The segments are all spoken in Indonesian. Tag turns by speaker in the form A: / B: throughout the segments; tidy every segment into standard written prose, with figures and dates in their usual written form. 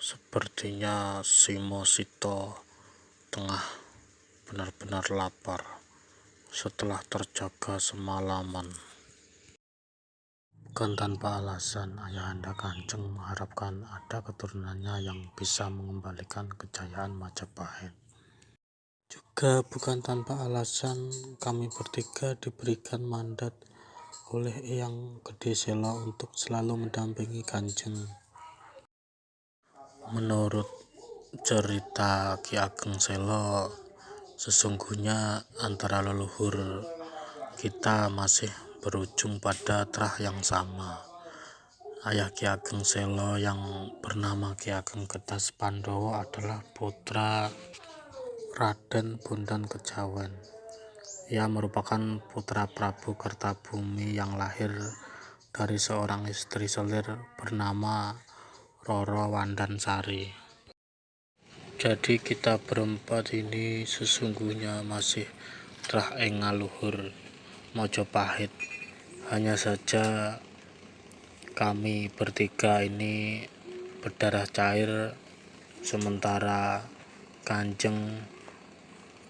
A: Sepertinya Simo Sito tengah benar-benar lapar setelah terjaga semalaman. Bukan tanpa alasan, Ayahanda Kanjeng mengharapkan ada keturunannya yang bisa mengembalikan kejayaan Majapahit. Juga bukan tanpa alasan, kami bertiga diberikan mandat oleh Eyang Gede Selo untuk selalu mendampingi Kanjeng. Menurut cerita Ki Ageng Selo, sesungguhnya antara leluhur kita masih berujung pada trah yang sama. Ayah Ki Ageng Selo yang bernama Ki Ageng Gedas Pandowo adalah putra Raden Bondan Kejawen. Ia merupakan putra Prabu Kertabumi yang lahir dari seorang istri selir bernama Roro Wandansari. Jadi kita berempat ini sesungguhnya masih trah ing ngaluhur Majapahit. Hanya saja kami bertiga ini berdarah cair, sementara Kanjeng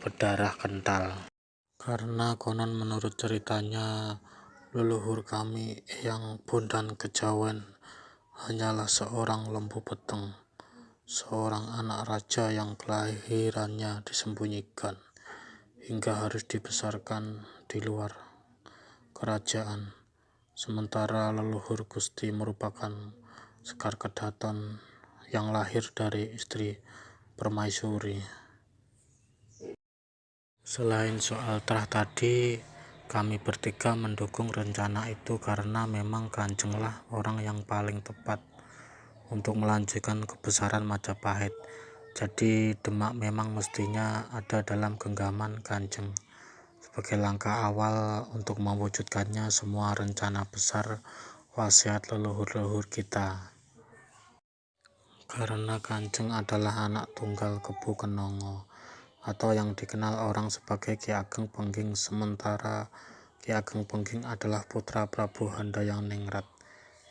A: berdarah kental. Karena konon menurut ceritanya, leluhur kami yang Bondan Kejawen hanyalah seorang lembu peteng, seorang anak raja yang kelahirannya disembunyikan hingga harus dibesarkan di luar kerajaan. Sementara leluhur Gusti merupakan Sekar Kedaton yang lahir dari istri permaisuri. Selain soal trah tadi, kami bertiga mendukung rencana itu karena memang Kanjenglah orang yang paling tepat untuk melanjutkan kebesaran Majapahit. Jadi Demak memang mestinya ada dalam genggaman Kanjeng sebagai langkah awal untuk mewujudkannya semua rencana besar wasiat leluhur-leluhur kita. Karena Kanjeng adalah anak tunggal Kebu Kenongo, atau yang dikenal orang sebagai Ki Ageng Pengging, sementara Ki Ageng Pengging adalah putra Prabu Handayani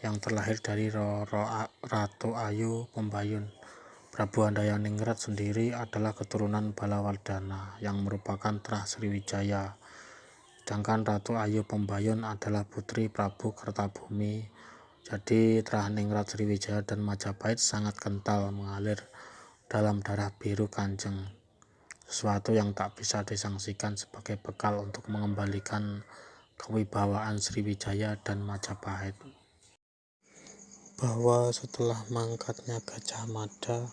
A: yang terlahir dari Ratu Ayu Pembayun. Prabu Handayani sendiri adalah keturunan Balawardana yang merupakan trah Sriwijaya, sedangkan Ratu Ayu Pembayun adalah putri Prabu Kertabumi. Jadi trah Ningrat Sriwijaya dan Majapahit sangat kental mengalir dalam darah biru Kanjeng, sesuatu yang tak bisa disangsikan sebagai bekal untuk mengembalikan kewibawaan Sriwijaya dan Majapahit. Bahwa setelah mangkatnya Gajah Mada,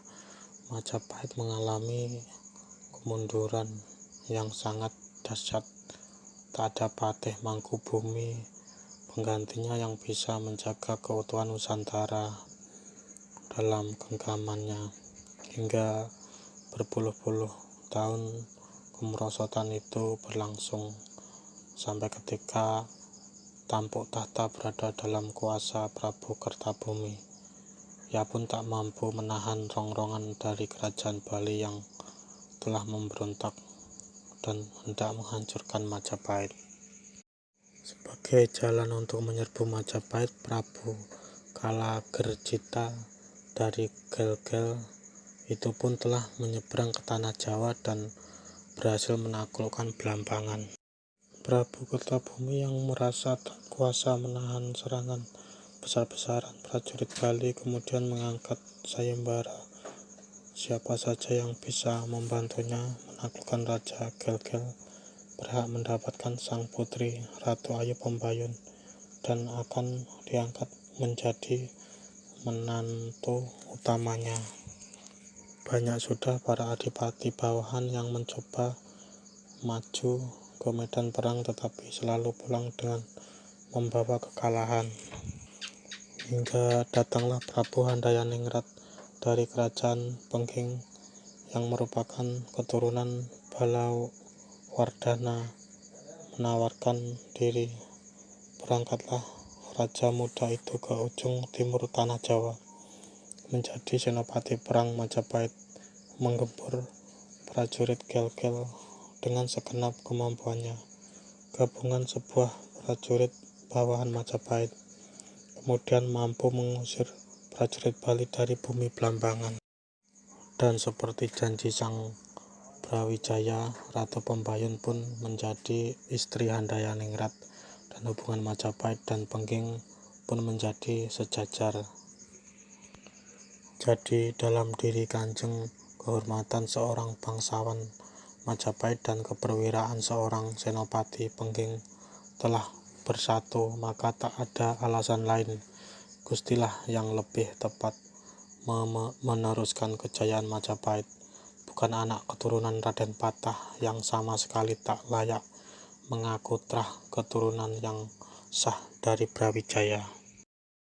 A: Majapahit mengalami kemunduran yang sangat dahsyat. Tak ada patih Mangkubumi penggantinya yang bisa menjaga keutuhan Nusantara dalam genggamannya. Hingga berpuluh-puluh tahun kemerosotan itu berlangsung sampai ketika tampuk tahta berada dalam kuasa Prabu Kertabumi. Ia pun tak mampu menahan rongrongan dari kerajaan Bali yang telah memberontak dan hendak menghancurkan Majapahit. Sebagai jalan untuk menyerbu Majapahit, Prabu Kalagerjita dari Gelgel itu pun telah menyeberang ke tanah Jawa dan berhasil menaklukkan Blambangan. Prabu Kertabumi yang merasa tak kuasa menahan serangan besar-besaran prajurit Bali kemudian mengangkat sayembara siapa saja yang bisa membantunya menaklukkan Raja Gelgel berhak mendapatkan sang putri Ratu Ayu Pembayun dan akan diangkat menjadi menantu utamanya. Banyak sudah para adipati bawahan yang mencoba maju ke medan perang tetapi selalu pulang dengan membawa kekalahan. Hingga datanglah Prabu Handayaningrat dari kerajaan Pengging yang merupakan keturunan Balawardana menawarkan diri. Berangkatlah raja muda itu ke ujung timur tanah Jawa menjadi senopati perang Majapahit, menggempur prajurit Gelgel dengan segenap kemampuannya. Gabungan sebuah prajurit bawahan Majapahit kemudian mampu mengusir prajurit Bali dari bumi Blambangan. Dan seperti janji sang Brawijaya, Ratu Pembayun pun menjadi istri Handayaningrat, dan hubungan Majapahit dan Pengging pun menjadi sejajar. Jadi dalam diri Kanjeng, kehormatan seorang bangsawan Majapahit dan keperwiraan seorang senopati Pengging telah bersatu, maka tak ada alasan lain Gustilah yang lebih tepat meneruskan kejayaan Majapahit, bukan anak keturunan Raden Patah yang sama sekali tak layak mengaku trah keturunan yang sah dari Brawijaya.